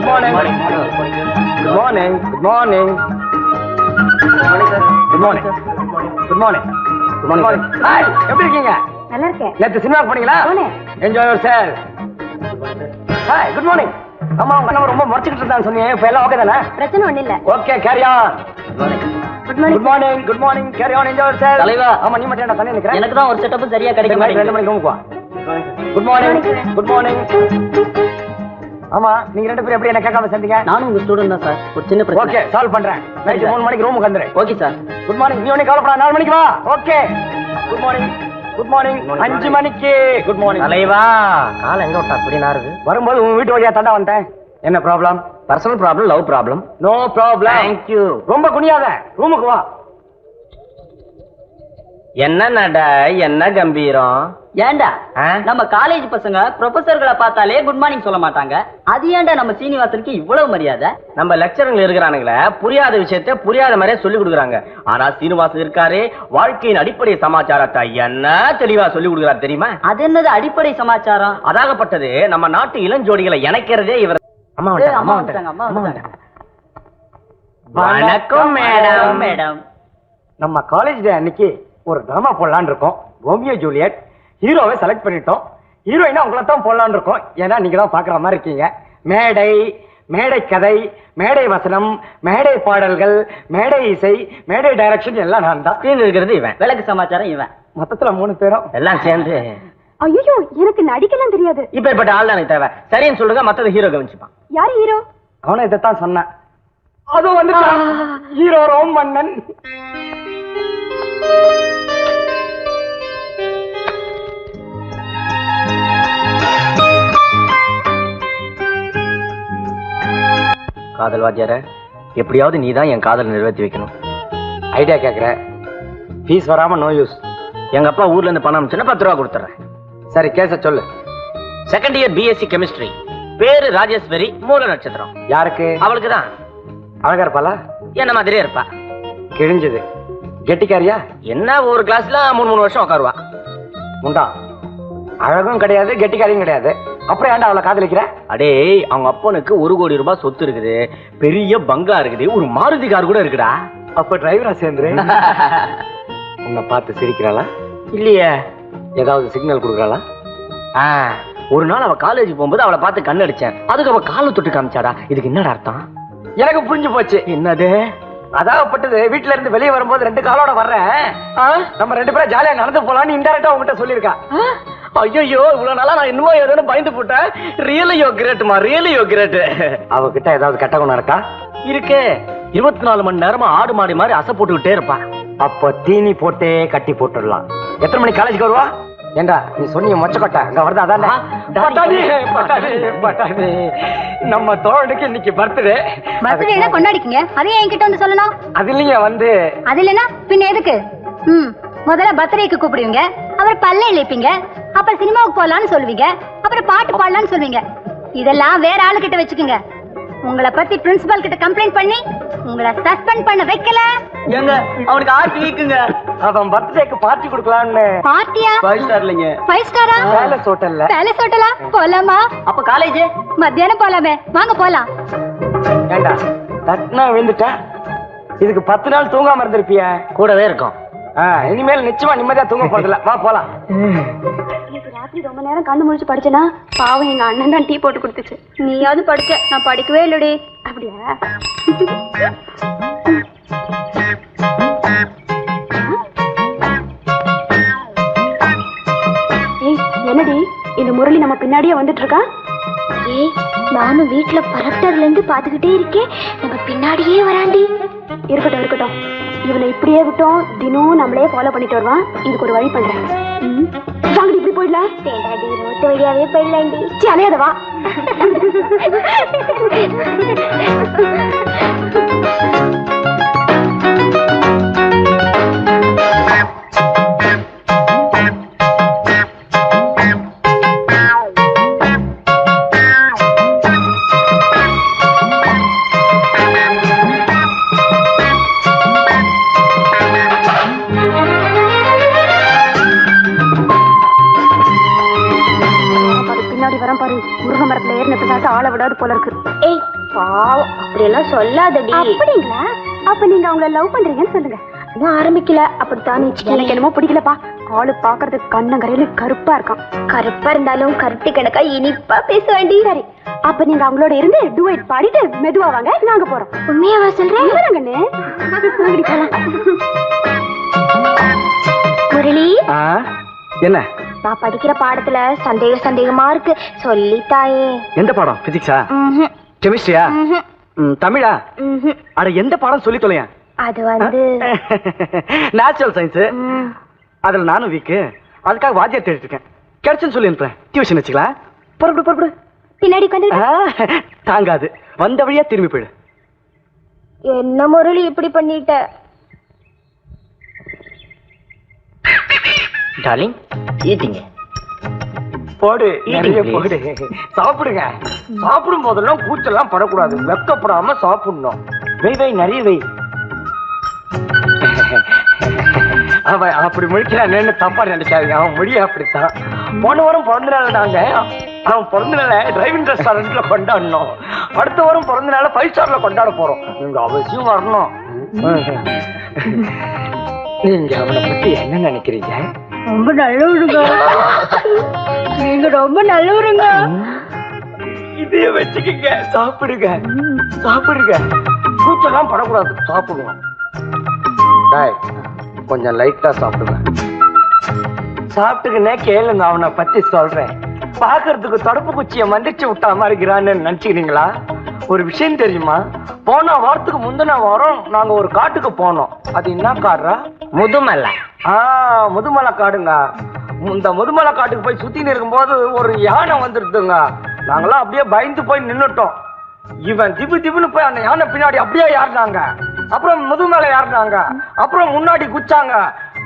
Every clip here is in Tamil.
Good morning. Good morning. Good morning. Good morning. Good morning. Good morning. Hi, எப்படி இருக்கீங்க? நல்லா இருக்கேன். நேத்து சினிமாக்கு போனீங்களா? Enjoy your self. Hi, good morning. அம்மா உங்க அண்ணன் ரொம்ப முறைச்சிட்டு இருந்தான்னு சொன்னீங்க, இப்ப எல்லாம் ஓகே தானே? பிரச்சனை ஒண்ணு இல்ல. Okay, carry on. Good morning. Good morning. Good morning. Carry on, enjoy your self. தலைவா. ஆமா, நீ மட்டும் என்ன தண்ணி நிக்கிறேன்? எனக்கு தான் ஒரு செட்டப் சரியா கிடைக்க 2 மணிக்கு ரூமுக்கு வா. Good morning. Good morning. ஆமா, நீங்க 2 பேரும் எப்படி என்ன கேட்காம சேர்ந்தீங்க? நானும் உங்க ஸ்டூடண்ட் தான் சார். ஒரு சின்ன பிரச்சனை. ஓகே, சால்வ் பண்றேன். நைட் 3 மணிக்கு ரூமுக்கு வந்துரு. Okay sir. Good morning. நீ ஒண்ணே கவலைப்படாத, 4 மணிக்கு வா. Okay. Good morning. Good morning. 5 மணிக்கு. Good morning. தலைவா, கால எங்க விட்டா அப்படி நாருது? வரும்போது உங்க வீட்டு வழியா தாண்டா வந்தேன். என்ன problem? Personal problem, love problem. No problem. Thank you. ரொம்ப குனியாத, ரூமுக்கு வா. என்ன நட, என்ன கம்பீரம். ஏண்டா நம்ம காலேஜ் பசங்க ப்ரொஃபசர்களை பார்த்தாலே குட் மார்னிங் சொல்ல மாட்டாங்க. அது ஏண்டா நம்ம சீனிவாசனுக்கு இவ்வளவு மரியாதை? நம்ம லெக்சருங்க இருக்கிறானுங்களே, புரியாத விஷயத்தை புரியாத மாதிரியே சொல்லி கொடுக்குறாங்க. ஆனா சீனிவாசன் இருக்காரு, வாழ்க்கையின் அடிப்படை சமாச்சாரத்தை என்ன தெளிவா சொல்லி கொடுக்குறாரு தெரியுமா? அது என்னது அடிப்படை சமாச்சாரம்? அதாகப்பட்டது நம்ம நாட்டு இளஞ்சோடிகளை இணைக்கிறதே இவர். அம்மா வந்துட்டாங்க, அம்மா வந்துட்டாங்க, அம்மா வந்துட்டாங்க. வணக்கம் மேடம். மேடம், நம்ம காலேஜ் டே அன்னைக்கு ஒரு டிராமா போடலான்னு இருக்கோம். Romeo Juliet. ஹீரோவை செலக்ட் பண்ணிட்டோம். ஹீரோயினா உங்களை தான் போடலான்னு இருக்கோம். ஏன்னா நீங்க தான் பாக்குற மாதிரி இருக்கீங்க. மேடை, மேடை கதை, மேடை வசனம், மேடை பாடல்கள், மேடை இசை, மேடை டைரக்ஷன் எல்லாம் நான் தான். ஸ்கிரீன் இருக்கிறது இவன், விளக்கு சமாச்சாரம் இவன். மொத்தத்துல 3 பேரும் எல்லாம் சேர்ந்து. ஐயோ, எனக்கு நடிக்கலாம் தெரியாது. இப்ப இப்ப ஆள் தான் எனக்கு தேவை. சரின்னு சொல்லுங்க, மத்தது ஹீரோ கவனிச்சுப்பான். யாரு ஹீரோ? அவனை இதைத்தான் சொன்னேன். அது வந்து ஹீரோ ரோம் மன்னன். காதல் வாத்தியார, எப்படியாவது நீ தான் என் காதல் நிறைவேற்றி வைக்கணும். ஐடியா கேட்குற, ஃபீஸ் வராம நோ யூஸ். எங்க அப்பா ஊர்ல இருந்து பணம் அனுப்பிச்சுன்னா 10 ரூபா கொடுத்துறேன். சரி, கேச சொல்லு. செகண்ட் இயர் பிஎஸ்சி கெமிஸ்ட்ரி, பேரு ராஜேஸ்வரி, மூல நட்சத்திரம். யாருக்கு? அவளுக்கு தான். அழகா இருப்பாளா? என்ன மாதிரியே இருப்பா. கிழிஞ்சது. கெட்டிக்காரியா? என்ன ஒரு கிளாஸ்ல 3 வருஷம் உட்காருவா. முண்டா, அழகும் கிடையாது, கெட்டிக்காரியும் கிடையாது. அப்புறம் ஏன்டா அவளை காதலிக்கிற? அடே, அவங்க அப்பனுக்கு 1 கோடி ரூபாய் சொத்து இருக்குது, பெரிய பங்களா இருக்குது, ஒரு மாருதி கார் கூட இருக்குடா. அப்ப டிரைவரா சேர்ந்து உன்னை பார்த்து சிரிக்கிறாளா? இல்லையே. ஏதாவது சிக்னல் கொடுக்குறாளா? ஒரு நாள் அவ காலேஜ் போகும்போது அவளை பார்த்து கண் அடிச்சேன். அதுக்கு அவ காலை தொட்டு காமிச்சாடா. இதுக்கு என்னடா அர்த்தம்? எனக்கு புரிஞ்சு போச்சு. என்னது? அதாகப்பட்டது, வீட்டுல இருந்து வெளியே வரும்போது 2 காலோட வர்றேன், நம்ம 2 பேரும் ஜாலியா நடந்து போலான்னு இன்டெரக்டா உங்ககிட்ட சொல்லிருக்கா. ஐயோ, இவ்வளவு நாளா நான் இன்னும் ஏதோ பயந்து போட்டேன். ரியலி யோ கிரேட்மா, ரியலி யோ கிரேட். அவகிட்ட ஏதாவது கெட்ட குணம் இருக்கா? இருக்கே. 24 மணி நேரமா ஆடு மாடி மாதிரி அசை போட்டுக்கிட்டே இருப்பா. அப்ப தீனி போட்டே கட்டி போட்டுடலாம். எத்தனை மணிக்கு காலேஜுக்கு வருவா? ஏண்டா நீ சொன்னீங்க மொச்சக்கொட்டை அங்க வருதா? அதானே பட்டாணி. பட்டாணி பட்டாணி. நம்ம தோழனுக்கு இன்னைக்கு பர்த்டே. பர்த்டே கொண்டாடிக்கீங்க, அதையும் என்கிட்ட வந்து சொல்லணும். அது இல்லைங்க வந்து. அது இல்லைன்னா பின்ன எதுக்கு? முதல்ல பர்த்டேக்கு கூப்பிடுவீங்க, அப்புறம் பல்ல இழைப்பீங்க, அப்புறம் சினிமாவுக்கு போலான்னு சொல்லுவீங்க, அப்புறம் பாட்டு பாடலான்னு சொல்லுவீங்க. இதெல்லாம் வேற ஆளு கிட்ட வச்சுக்கோங்க. உங்களை பத்தி பிரின்சிபல் கிட்ட கம்ப்ளைண்ட் பண்ணி உங்களை சஸ்பெண்ட் பண்ண வைக்கல. எங்க அவனுக்கு ஆர்த்தி இருக்குங்க. அவன் பர்த்டேக்கு பார்ட்டி கொடுக்கலான்னு. பார்ட்டியா? 5 ஸ்டார் இல்லைங்க. 5 ஸ்டாரா? பேலஸ் ஹோட்டல்ல. பேலஸ் ஹோட்டலா? போலாமா? அப்ப காலேஜ் மத்தியானம் போலாமே, வாங்க போலாம். ஏண்டா தட்னா விழுந்துட்டா? இதுக்கு 10 நாள் தூங்காம இருந்திருப்பிய. கூடவே இருக்கும். இனிமேல் நிச்சயமா நிம்மதியா தூங்க போறதில்ல. வா போலாம். ராத்திரி ரொம்ப நேரம் கண்ணு முழிச்சு படிச்சனா, பாவம் எங்க அண்ணன் தான் டீ போட்டு கொடுத்துச்சு. நீயாவது படிச்ச, நான் படிக்கவே இல்லடி. அப்படியா? ஏய், என்னடி இந்த முரளி நம்ம பின்னாடியே வந்துட்டு இருக்கா? ஏய், நானும் வீட்டுல பரட்டர்ல இருந்து பாத்துக்கிட்டே இருக்கேன், நம்ம பின்னாடியே வராண்டி. இருக்கட்டும் இருக்கட்டும், இவனை இப்படியே விட்டோம் தினம் நம்மளே ஃபாலோ பண்ணிட்டு வருவான். இதுக்கு ஒரு வழி பண்றேன். வாங்கடி, இப்படி போயிடலாம். ரோட்டு வழியாவே போயிடலாண்டி. அலையாத வா. பின்னாடி வரம் பாரு, முருக மரத்துல ஏறின பிசாசு ஆள விடாது போல இருக்கு. ஏய் பாவம், அப்படியெல்லாம் சொல்லாதடி. அப்படிங்களா? அப்ப நீங்க அவங்கள லவ் பண்றீங்கன்னு சொல்லுங்க. இன்னும் ஆரம்பிக்கல. அப்படித்தான் எனக்கு என்னமோ பிடிக்கலப்பா. ஆளு பாக்குறதுக்கு கண்ணங்கரையில கருப்பா இருக்கான். கருப்பா இருந்தாலும் கருத்து கணக்கா இனிப்பா பேச வேண்டி. சரி, அப்ப நீங்க அவங்களோட இருந்து டுவைட் பாடிட்டு மெதுவா வாங்க, நாங்க போறோம். உண்மையாவா சொல்றேன்? முரளி, என்ன நான் படிக்கிற பாடத்துல சந்தேகமா இருக்கு, சொல்லித்தாயே. எந்த பாடம்? பிசிக்ஸா? கெமிஸ்ட்ரியா? தமிழா? அட எந்த பாடம் சொல்லி தொலையா? அது வந்து நேச்சுரல் சயின்ஸ். அதுல நானும் வீக்கு. அதுக்காக வாத்தியார் தேடிட்டு இருக்கேன். கிடைச்சுன்னு சொல்லி அனுப்புறேன். டியூஷன் வச்சுக்கலாம். புறப்படு. பின்னாடி வந்து தாங்காது. வந்த வழியா திரும்பி போயிடு. என்ன முரளி இப்படி பண்ணிட்ட? டார்லிங், ஈட்டிங்க. போடு, நிறைய போடு. சாப்பிடுங்க. சாப்பிடும் போதெல்லாம் கூச்செல்லாம் படக்கூடாது. வெக்கப்படாம சாப்பிடணும். வை நிறைய வை. அவன் அப்படி முடிக்கிறான்னு தப்பா நினைக்காதீங்க. அவன் முடிய அப்படித்தான். போன வாரம் பிறந்த நாள் நாங்க அவன் பிறந்த நாளை டிரைவிங் ரெஸ்டாரண்ட்ல கொண்டாடணும். அடுத்த வாரம் பிறந்த நாளை 5 ஸ்டார்ல கொண்டாட போறோம். நீங்க அவசியம் வரணும். நீங்க அவனை பத்தி என்ன நினைக்கிறீங்க? ரொம்ப நல்லவருங்க. நீங்க ரொம்ப நல்லவருங்க. இதைய வச்சுக்கங்க. சாப்பிடுங்க. கூச்செல்லாம் படக்கூடாது. சாப்பிடுவோம். கொஞ்சம் லைட்டா சாப்பிடுங்க. சாப்பிட்டுக்குன்னே கேளுங்க. அவனை பத்தி சொல்றேன். பாக்குறதுக்கு தொடப்பு குச்சிய மந்திரிச்சு விட்டா மாதிரி இருக்கிறான்னு நினைச்சுக்கிறீங்களா? ஒரு விஷயம் தெரியுமா? போன வாரத்துக்கு முந்தின வாரம் நாங்க ஒரு காட்டுக்கு போனோம். அது என்ன காடுறா? முதுமலை. முதுமலை காடுங்க. இந்த முதுமலை காட்டுக்கு போய் சுத்தின்னு இருக்கும்போது ஒரு யானை வந்துருதுங்க. நாங்களாம் அப்படியே பயந்து போய் நின்னுட்டோம். இவன் திபுன்னு போய் அந்த யானை பின்னாடி அப்படியே ஏறினாங்க. அப்புறம் முதுமலை ஏறினாங்க. அப்புறம் முன்னாடி குச்சாங்க.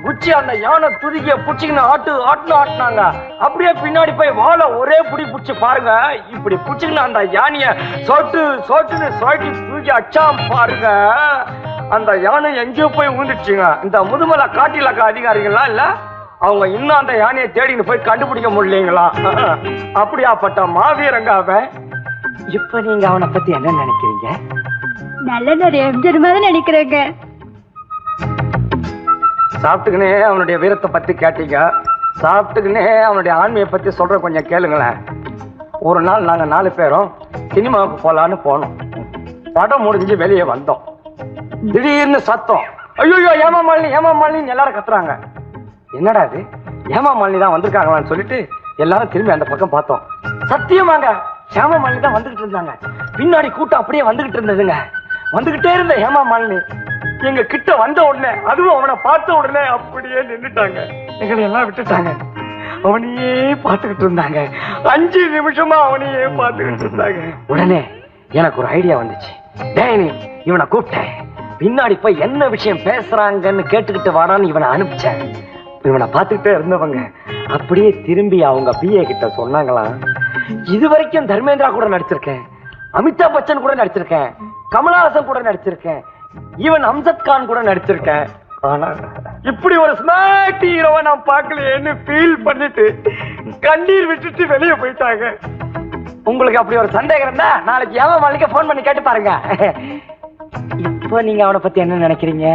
குச்சி அந்த யானை துதிக்கிய புடிச்சிக்கின்னு ஆட்டுனாங்க. அப்படியே பின்னாடி போய் வாழை ஒரே புடி புடிச்சு பாருங்க. இப்படி புடிச்சிக்கின்னு அந்த யானைய சொட்டுன்னு தூக்கி அச்சாம் பாருங்க. அந்த யானை எங்கேயோ போய் விழுந்துச்சுங்க. இந்த முதுமலை காட்டிலக்க அதிகாரிகள்லாம் இல்ல, அவங்க இன்னும் அந்த யானையை தேடின்னு போய் கண்டுபிடிக்க முடியலீங்களா? அப்படியாப்பட்ட மாவீரங்க அவன். இப்ப நீங்க அவனை பத்தி என்ன நினைக்கிறீங்க? நல்ல நிறைய எம்ஜிஆர் நினைக்கிறேங்க. சாப்பிட்டுக்குனே அவனுடைய வீரத்தை பத்தி கேட்டீங்க. சாப்பிட்டுக்குனே அவனுடைய ஆண்மையை பத்தி சொல்ற கொஞ்சம் கேளுங்களேன். ஒரு நாள் நாங்க 4 பேரும் சினிமாவுக்கு போலான்னு போனோம். படம் முடிஞ்சு வெளியே வந்தோம். திடீர்னு சத்தம். ஐயோ ஏமா மாலினி எல்லாரும் கத்துறாங்க. என்னடா இது, ஏமா மாலினி தான் வந்திருக்காங்களான்னு சொல்லிட்டு எல்லாரும் திரும்பி அந்த பக்கம் பார்த்தோம். சத்தியமாங்க ஹேமா மாலினி தான் வந்துகிட்டு இருந்தாங்க. பின்னாடி கூட்டம் அப்படியே வந்துகிட்டு இருந்ததுங்க. வந்துகிட்டே இருந்த ஹேமா மாலினி எங்க கிட்ட வந்த உடனே, அதுவும் அவனை பார்த்த உடனே அப்படியே நின்றுட்டாங்க. எங்களை எல்லாம் விட்டுட்டாங்க. அவனையே பார்த்துக்கிட்டு இருந்தாங்க. 5 நிமிஷமா அவனையே பார்த்துக்கிட்டு இருந்தாங்க. உடனே எனக்கு ஒரு ஐடியா வந்துச்சு. டேய், இவனை கூப்பிட்டேன். பின்னாடி போய் என்ன விஷயம் பேசுறாங்கன்னு கேட்டுக்கிட்டு வாடான்னு இவனை அனுப்பிச்சேன். இவனை பார்த்துக்கிட்டே இருந்தவங்க அப்படியே திரும்பி அவங்க பிஏ கிட்ட சொன்னாங்களாம், இது வரைக்கும் தர்மேந்திரா கூட நடிச்சிருக்கேன், அமிதாப் பச்சன் கூட நடிச்சிருக்கேன், கமலஹாசன் கூட நடிச்சிருக்கேன், ஈவன் அம்ஜத் கான் கூட நடிச்சிருக்கேன். ஆனா இப்படி ஒரு ஸ்மார்ட் ஹீரோவை நான் பார்க்கலையேன்னு ஃபீல் பண்ணிட்டு கண்ணீர் விட்டுட்டு வெளியே போயிட்டாங்க. உங்களுக்கு அப்படி ஒரு சந்தேகம் இருந்தா நாளைக்கு ஏமா மாலிக்க போன் பண்ணி கேட்டு பாருங்க. இப்போ நீங்க அவனை பத்தி என்ன நினைக்கிறீங்க?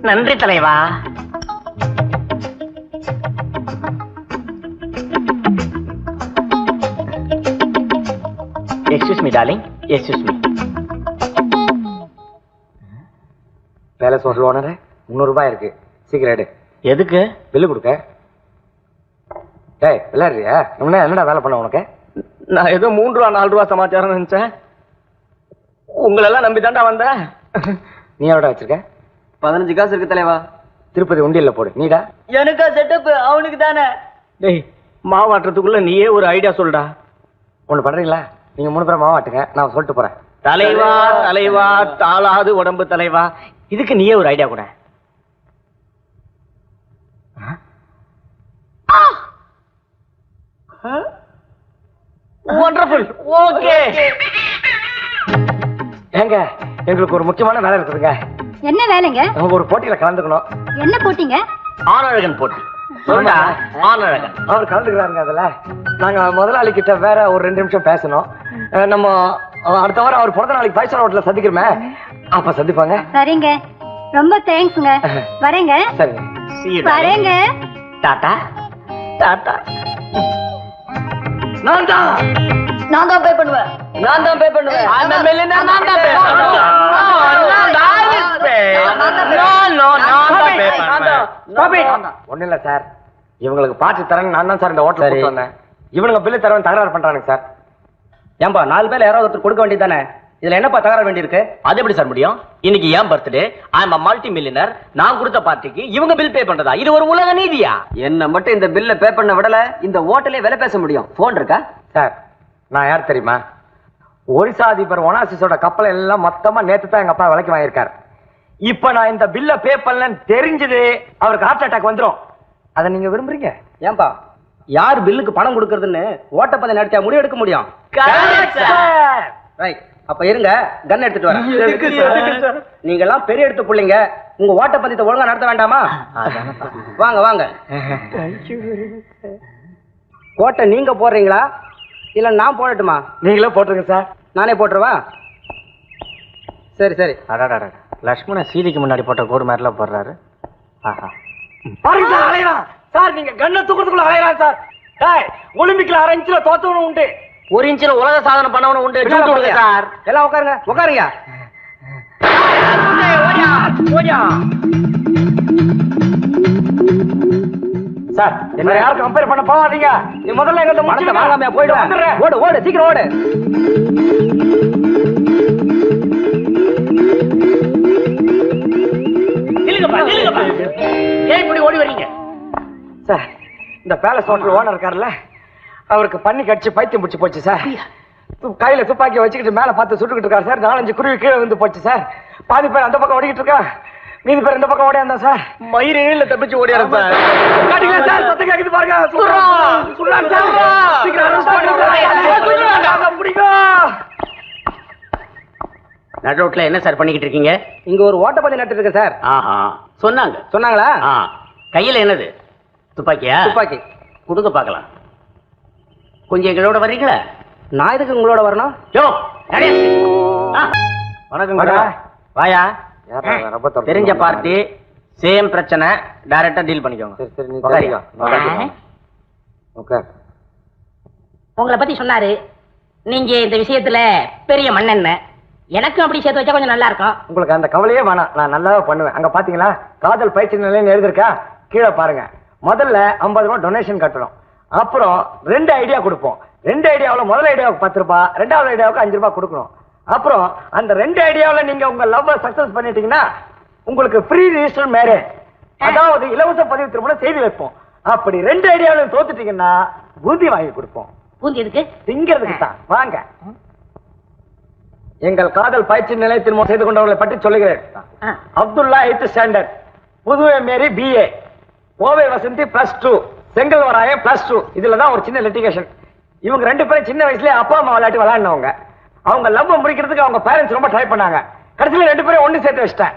நன்றி தலைவா. Excuse me darling, excuse me. வேலை சொல்ற ஓனரே, 300 ரூபாய் இருக்கு, சீக்கிரம் எடு. எதுக்கு? பில்லு கொடுக்க. டேய் விளையாடுறியா? என்னடா வேலை பண்ண உனக்கு? நான் ஏதோ 3 ரூபா 4 ரூபா சமாச்சாரம் நினைச்சேன். உங்களெல்லாம் நம்பி தாண்டா வந்தேன். நீ எவ்வளோ வச்சிருக்க? 15 காசு இருக்கு தலைவா. திருப்பதி உண்டியல்ல போடு. நீடா? எனக்கா செட்டப்? அவனுக்கு தானே. டேய், மாவாட்டுறதுக்குள்ள நீயே ஒரு ஐடியா சொல்டா. ஒண்ணு பண்றீங்களா? நீங்க 3 பேரும் மாவாட்டுங்க, நான் சொல்லிட்டு போறேன். தலைவா தலைவா, தாளாது உடம்பு தலைவா. இதுக்கு நீயே ஒரு ஐடியா கூட. வண்டர்ஃபுல். ஓகே. ஏங்க, எங்களுக்கு ஒரு முக்கியமான வேலை இருக்குதுங்க. என்ன வேலைங்க? நம்ம ஒரு போட்டியில கலந்துக்கணும். என்ன போட்டிங்க? ஆணழகன் போட்டி. சொல்லுடா. ஆனழகன். அவர் கலந்துக்கிறாருங்க அதுல. நாங்க முதலாளி கிட்ட வேற ஒரு 2 நிமிஷம் பேசணும். நம்ம அடுத்த வாரம் அவர் பிறந்த நாளைக்கு ஃபைவ் ஸ்டார் ஹோட்டல்ல சந்திக்கிறோமே, அப்ப சந்திப்பாங்க. சரிங்க, ரொம்ப தேங்க்ஸ்ங்க. வரேங்க. சரிங்க. See you, darling. வரேங்க. டாடா டாடா. நான் தான் பே பண்ணுவேன். நான் தான் பே பண்ணுவேன். அந்த மில்லியனர் நான் தான் பே பண்ணுவேன். ஒண்ணு இல்ல சார், இவங்களுக்கு பார்த்து தரேன் நான் தான் சார் இந்த ஹோட்டல் கூட்டு வந்தேன். இவனுங்க பில்லு தரேன் தகராறு பண்றானுங்க சார். ஏன்பா 4 பேர்ல யாராவது ஒருத்தர் கொடுக்க வேண்டியதானே? இதுல என்னப்பா தகராறு வேண்டியிருக்கு? அது எப்படி சார் முடியும்? இன்னைக்கு ஏன் பர்த்டே, ஐ அம் மல்டி மில்லியனர். நான் கொடுத்த பார்ட்டிக்கு இவங்க பில் பே பண்றதா? இது ஒரு உலக நீதியா? என்ன மட்டும் இந்த பில்ல பே பண்ண விடல இந்த ஹோட்டலே வேலை பேச முடியும். போன் இருக்கா சார்? நான் யார் தெரியுமா? ஒரிசா அதிபர் ஒனாசிஸோட கப்பலை எல்லாம் மொத்தமா நேத்து தான் எங்க அப்பா விலைக்கு வாங்கியிருக்காரு. இப்ப நான் இந்த பில்ல பே பண்ணலன்னு தெரிஞ்சது அவருக்கு ஹார்ட் அட்டாக் வந்துரும். அதை நீங்க விரும்புறீங்க? ஏன்பா யார் பில்லுக்கு பணம் கொடுக்கறதுன்னு ஓட்டப்பந்தயம் நடத்தியா முடிவு எடுக்க முடியும்? ரைட், அப்ப இருங்க, கன் எடுத்துட்டு வரேன். நீங்க எல்லாம் பெரிய எடுத்து புள்ளைங்க, உங்க ஓட்டப்பந்தயத்தை ஒழுங்கா நடத்த வேண்டாமா? வாங்க வாங்க. கோட்டை நீங்க போடுறீங்களா இல்ல நான் போடட்டுமா? நீங்களே போட்டுருங்க சார். நானே போட்டுருவா? சரி சரி. அடாடா, லட்சுமணன் சீதிக்கு முன்னாடி போட்ட கோடு மாதிரிலாம் போடுறாரு. பாருங்க சார், அலையலாம் சார். நீங்க கண்ணை தூக்குறதுக்குள்ள அலையலாம் சார். ஒலிம்பிக்ல 1/2 இன்ச்ல தோத்தவனும் உண்டு, 1 இன்ச்சில் உலக சாதனை பண்ணவனும் உண்டு. சார் எல்லாம் உட்காருங்க உட்காருங்க. சார் என்ன யாரும் கம்பேர் பண்ண போகாதீங்க. நீ முதல்ல எங்க பணத்தை வாங்காம போயிடுவேன். ஓடு ஓடு சீக்கிரம் ஓடு. ஏன் இப்படி ஓடி வரீங்க? சார் இந்த பேலஸ் ஹோட்டல் ஓனர் இருக்காருல்ல, அவருக்கு பண்ணி கடிச்சு பைத்தியம் பிடிச்சு போச்சு சார். கையில துப்பாக்கி வச்சுக்கிட்டு மேல பார்த்து சுட்டுக்கிட்டு இருக்காரு சார். 4-5 குருவி கீழே வந்து போச்சு சார். பாதி பேர் அந்த பக்கம் ஓடிக்கிட்டு இருக்கா, மீதி பேர் இந்த பக்கம் ஓடியாந்தா சார். மயிறு நீள தப்பிச்சு ஓடியாரு சார். காட்டுங்க சார், சத்தம் கேக்குது பாருங்க. சுடுறான் சார். சீக்கிரம் அரெஸ்ட் பண்ணுங்க. பிடிங்க. நடுரோட்ல என்ன சார் பண்ணிக்கிட்டு இருக்கீங்க? இங்க ஒரு ஓட்டப்பந்தயம் நடத்திட்டு இருக்கேன் சார். ஆஹா, சொன்னாங்களா? கையில என்னது? துப்பாக்கியா? துப்பாக்கி கொடுங்க பார்க்கலாம். கொஞ்சம் எங்களோட வர்றீங்களா? நான் எதுக்கு உங்களோட வரணும்? யோ வணக்கம். வாயா. தெரிஞ்ச பார்ட்டி, சேம் பிரச்சனை, டைரக்டா டீல் பண்ணிக்கோங்க. சரி சரி, நீ ஓகே. உங்களை பத்தி சொன்னாரு. நீங்க இந்த விஷயத்துல பெரிய மண்ணெண்ண. எனக்கும் அப்படி சேர்த்து வச்சா கொஞ்சம் நல்லா இருக்கும். உங்களுக்கு அந்த கவலையே வேணாம், நான் நல்லாவே பண்ணுவேன். அங்க பாத்தீங்களா காதல் பயிற்சி நிலையம் எழுதிருக்கா? கீழே பாருங்க. முதல்ல 50 ரூபாய் டொனேஷன் கட்டணும். அப்புறம் 2 ஐடியா கொடுப்போம். 2 ஐடியாவில் முதல் ஐடியாவுக்கு 10 ரூபாய், 2வது ஐடியாவுக்கு 5 ரூபாய் கொடுக்கணும். அப்புறம் அந்த 2 ஐடியாவில் நீங்க உங்க லவ் சக்சஸ் பண்ணிட்டீங்கன்னா உங்களுக்கு ஃப்ரீ ரிஜிஸ்டர் மேரேஜ், அதாவது இலவச பதிவு திருமணம் செய்து வைப்போம். அப்படி 2 ஐடியாவிலும் தோத்துட்டீங்கன்னா பூந்தி வாங்கி கொடுப்போம். பூந்தி எதுக்கு? திங்கிறதுக்கு தான். வாங்க. எங்கள் காதல் பயிற்சி நிலையத்தில் செய்து கொண்டவர்களை பற்றி சொல்லுகிறேன். அப்துல்லா 8th ஸ்டாண்டர்ட், புதுவை மேரி BA, கோவை வசந்தி +2, செங்கல்வராயன் +2. இதுலதான் ஒரு சின்ன லிட்டிகேஷன். இவங்க 2 பேரும் சின்ன வயசுல அப்பா அம்மா விளையாட்டு விளையாடினவங்க. அவங்க லவ் முடிக்கிறதுக்கு அவங்க பேரண்ட்ஸ் ரொம்ப ட்ரை பண்ணாங்க. கடைசியில் 2 பேரும் ஒண்ணு சேர்த்து வச்சிட்டேன்.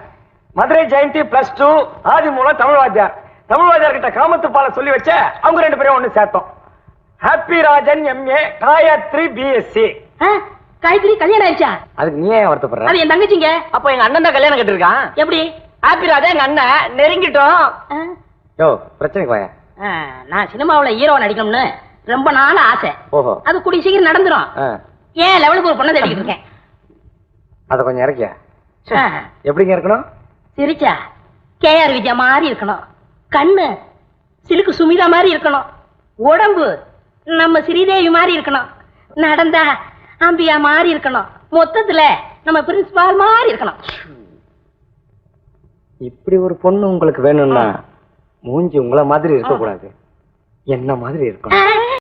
மதுரை ஜெயந்தி +2, ஆதிமூலம் தமிழ் வாத்தியார். தமிழ் வாத்தியார் கிட்ட காமத்து பால சொல்லி வச்ச அவங்க 2 பேரும் ஒண்ணு சேர்த்தோம். Happy Rajan MA, Gayatri BSc. காய்கறி கல்யாணம் ஆயிடுச்சா? அதுக்கு நீ ஏன் வருத்தப்படுற? அது என் தங்கச்சிங்க. அப்ப எங்க அண்ணன் தான் கல்யாணம் கட்டிருக்கான். எப்படி? ஹாப்பி ராஜா எங்க அண்ணன் நெருங்கிட்டோம். யோ பிரச்சனைக்கு வாயா. நான் சினிமாவுல ஹீரோ நடிக்கணும்னு ரொம்ப நாள் ஆசை. ஓஹோ. அது கூடிய சீக்கிரம் நடந்துரும். ஏன் லெவலுக்கு ஒரு பொண்ணை தேடிக்கிட்டு இருக்கேன். அத கொஞ்சம் இறக்கியா. எப்படிங்க இருக்கணும்? சிரிச்சா KR விஜயா மாதிரி இருக்கணும். கண்ணு சிலுக்கு சுமிதா மாதிரி இருக்கணும். உடம்பு நம்ம ஸ்ரீதேவி மாதிரி இருக்கணும். நடந்தா அம்பியா மாதிரி இருக்கணும். மொத்தத்துல நம்ம பிரின்சிபால் மாதிரி இருக்கணும். இப்படி ஒரு பொண்ணு உங்களுக்கு வேணும்னா மூஞ்சி உங்கள மாதிரி இருக்க கூடாது, என்ன மாதிரி இருக்கணும்.